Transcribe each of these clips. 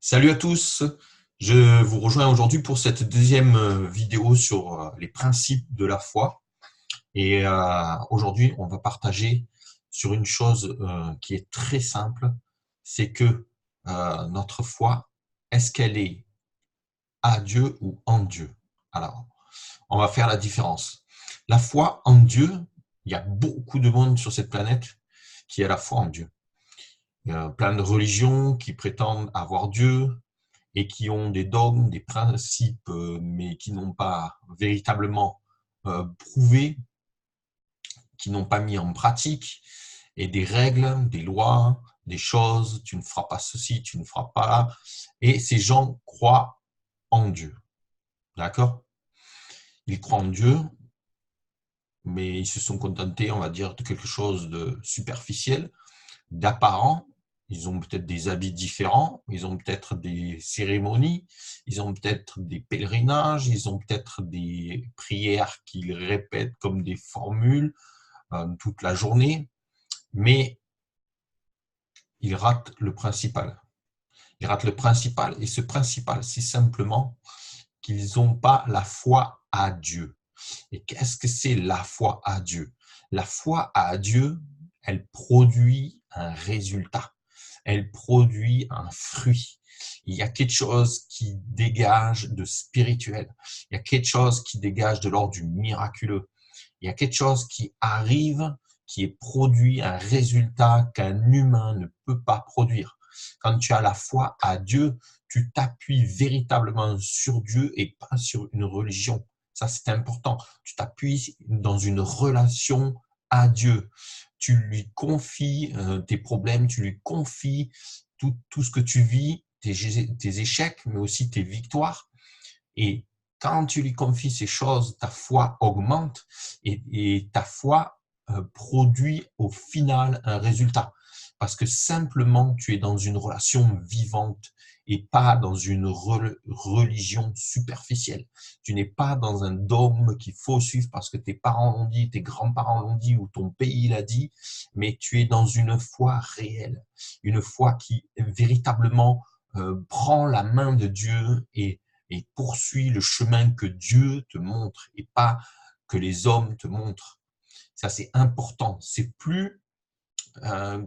Salut à tous, je vous rejoins aujourd'hui pour cette deuxième vidéo sur les principes de la foi. Et aujourd'hui, on va partager sur une chose qui est très simple, c'est que notre foi, est-ce qu'elle est à Dieu ou en Dieu? Alors, on va faire la différence. La foi en Dieu, il y a beaucoup de monde sur cette planète qui a la foi en Dieu. Il y a plein de religions qui prétendent avoir Dieu, et qui ont des dogmes, des principes, mais qui n'ont pas véritablement prouvé, qui n'ont pas mis en pratique, et des règles, des lois, des choses, tu ne feras pas ceci, tu ne feras pas là. Et ces gens croient en Dieu. D'accord? Ils croient en Dieu, mais ils se sont contentés, on va dire, de quelque chose de superficiel, d'apparent. Ils ont peut-être des habits différents, ils ont peut-être des cérémonies, ils ont peut-être des pèlerinages, ils ont peut-être des prières qu'ils répètent comme des formules toute la journée, mais ils ratent le principal. Ils ratent le principal, et ce principal, c'est simplement qu'ils n'ont pas la foi à Dieu. Et qu'est-ce que c'est la foi à Dieu? La foi à Dieu, elle produit un résultat. Elle produit un fruit. Il y a quelque chose qui dégage de spirituel. Il y a quelque chose qui dégage de l'ordre du miraculeux. Il y a quelque chose qui arrive, qui est produit, un résultat qu'un humain ne peut pas produire. Quand tu as la foi à Dieu, tu t'appuies véritablement sur Dieu et pas sur une religion. Ça, c'est important. Tu t'appuies dans une relation à Dieu. Tu lui confies tes problèmes, tu lui confies tout ce que tu vis, tes échecs, mais aussi tes victoires. Et quand tu lui confies ces choses, ta foi augmente et ta foi produit au final un résultat. Parce que simplement, tu es dans une relation vivante et pas dans une religion superficielle. Tu n'es pas dans un dogme qu'il faut suivre parce que tes parents l'ont dit, tes grands-parents l'ont dit ou ton pays l'a dit, mais tu es dans une foi réelle, une foi qui véritablement prend la main de Dieu et poursuis le chemin que Dieu te montre et pas que les hommes te montrent. Ça, c'est important. C'est plus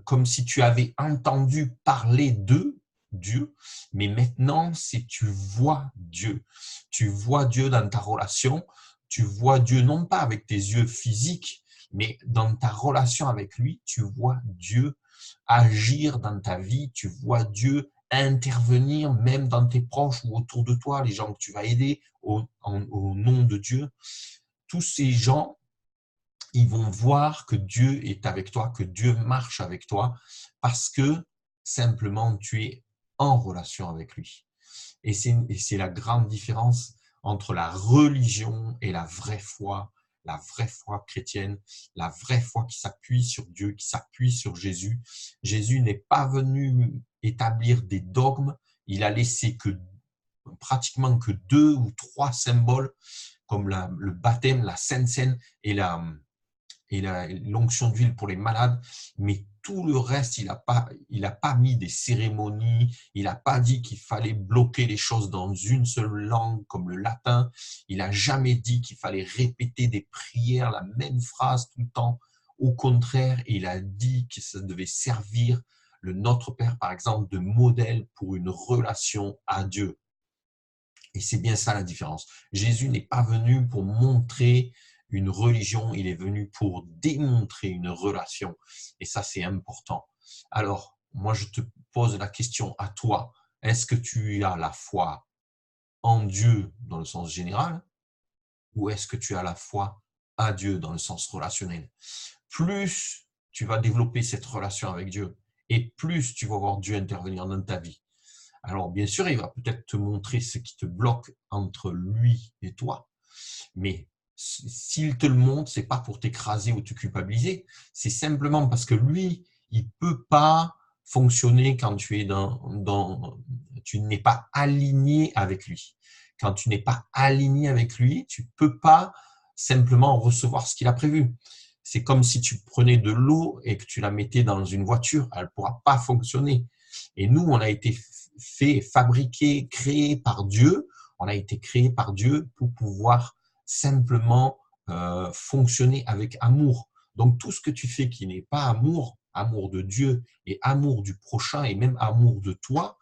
comme si tu avais entendu parler de Dieu, mais maintenant, c'est tu vois Dieu. Tu vois Dieu dans ta relation, tu vois Dieu non pas avec tes yeux physiques, mais dans ta relation avec lui, tu vois Dieu agir dans ta vie, tu vois Dieu intervenir même dans tes proches ou autour de toi, les gens que tu vas aider au nom de Dieu. Tous ces gens, ils vont voir que Dieu est avec toi, que Dieu marche avec toi, parce que simplement tu es en relation avec lui. Et c'est la grande différence entre la religion et la vraie foi chrétienne, la vraie foi qui s'appuie sur Dieu, qui s'appuie sur Jésus. Jésus n'est pas venu établir des dogmes, il a laissé pratiquement que 2 ou 3 symboles, comme le baptême, la Sainte Seine et l'onction d'huile pour les malades, mais tout le reste, il a pas mis des cérémonies, il n'a pas dit qu'il fallait bloquer les choses dans une seule langue comme le latin, il n'a jamais dit qu'il fallait répéter des prières, la même phrase tout le temps. Au contraire, il a dit que ça devait servir le Notre Père, par exemple, de modèle pour une relation à Dieu. Et c'est bien ça la différence. Jésus n'est pas venu pour montrer une religion, il est venu pour démontrer une relation. Et ça, c'est important. Alors, moi, je te pose la question à toi. Est-ce que tu as la foi en Dieu dans le sens général ou est-ce que tu as la foi à Dieu dans le sens relationnel? Plus tu vas développer cette relation avec Dieu et plus tu vas voir Dieu intervenir dans ta vie. Alors, bien sûr, il va peut-être te montrer ce qui te bloque entre lui et toi, mais s'il te le montre, c'est pas pour t'écraser ou te culpabiliser, c'est simplement parce que lui, il peut pas fonctionner quand tu es tu n'es pas aligné avec lui. Quand tu n'es pas aligné avec lui, tu peux pas simplement recevoir ce qu'il a prévu. C'est comme si tu prenais de l'eau et que tu la mettais dans une voiture, elle ne pourra pas fonctionner. Et nous, on a été fait, fabriqué, créé par Dieu. On a été créé par Dieu pour pouvoir simplement fonctionner avec amour. Donc, tout ce que tu fais qui n'est pas amour, amour de Dieu et amour du prochain et même amour de toi,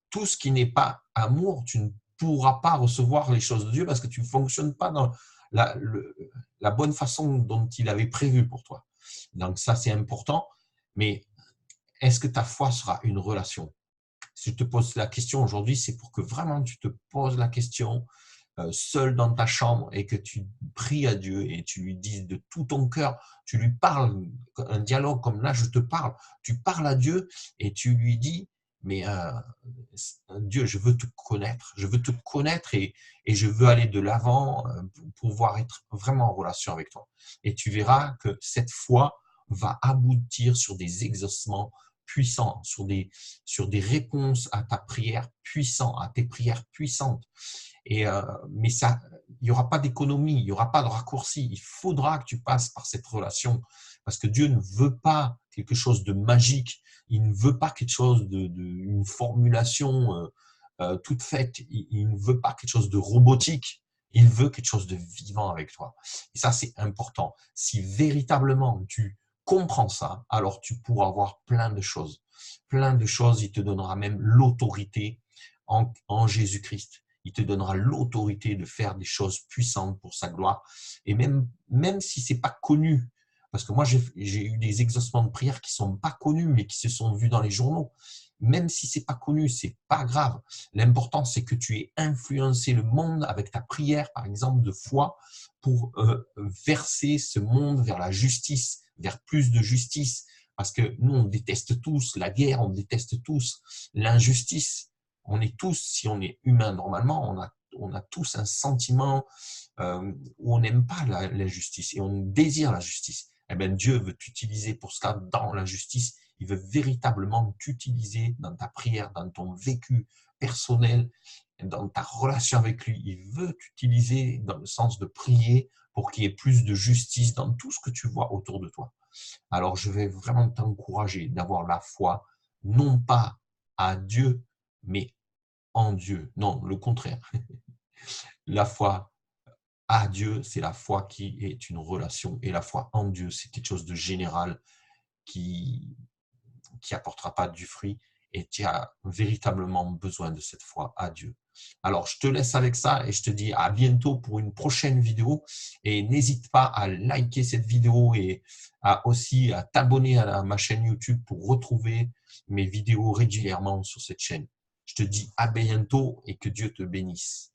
tout ce qui n'est pas amour, tu ne pourras pas recevoir les choses de Dieu parce que tu ne fonctionnes pas dans la bonne façon dont il avait prévu pour toi. Donc ça, c'est important. Mais est-ce que ta foi sera une relation? Si je te pose la question aujourd'hui, c'est pour que vraiment tu te poses la question seul dans ta chambre et que tu pries à Dieu et tu lui dises de tout ton cœur, tu lui parles, un dialogue comme là je te parle, tu parles à Dieu et tu lui dis, mais Dieu, je veux te connaître et je veux aller de l'avant pour pouvoir être vraiment en relation avec toi. Et tu verras que cette foi va aboutir sur des exaucements puissants, sur des réponses à ta prière puissantes, à tes prières puissantes. Mais ça, il n'y aura pas d'économie, il n'y aura pas de raccourci. Il faudra que tu passes par cette relation parce que Dieu ne veut pas quelque chose de magique. Il ne veut pas quelque chose une formulation toute faite. Il ne veut pas quelque chose de robotique. Il veut quelque chose de vivant avec toi. Et ça, c'est important. Si véritablement tu comprends ça, alors tu pourras avoir plein de choses. Plein de choses. Il te donnera même l'autorité en Jésus-Christ. Il te donnera l'autorité de faire des choses puissantes pour sa gloire. Et même si c'est pas connu, parce que moi, j'ai eu des exaucements de prière qui sont pas connus, mais qui se sont vus dans les journaux. Même si c'est pas connu, c'est pas grave. L'important, c'est que tu aies influencé le monde avec ta prière, par exemple, de foi, pour verser ce monde vers la justice, vers plus de justice. Parce que nous, on déteste tous la guerre, on déteste tous l'injustice. On est tous, si on est humain normalement, on a tous un sentiment où on n'aime pas l'injustice et on désire la justice. Eh bien, Dieu veut t'utiliser pour cela dans la justice. Il veut véritablement t'utiliser dans ta prière, dans ton vécu personnel, dans ta relation avec lui. Il veut t'utiliser dans le sens de prier pour qu'il y ait plus de justice dans tout ce que tu vois autour de toi. Alors, je vais vraiment t'encourager d'avoir la foi, non pas à Dieu, mais en Dieu. Non, le contraire. La foi à Dieu, c'est la foi qui est une relation. Et la foi en Dieu, c'est quelque chose de général qui apportera pas du fruit. Et tu as véritablement besoin de cette foi à Dieu. Alors, je te laisse avec ça et je te dis à bientôt pour une prochaine vidéo. Et n'hésite pas à liker cette vidéo et aussi à t'abonner à ma chaîne YouTube pour retrouver mes vidéos régulièrement sur cette chaîne. Je te dis à bientôt et que Dieu te bénisse.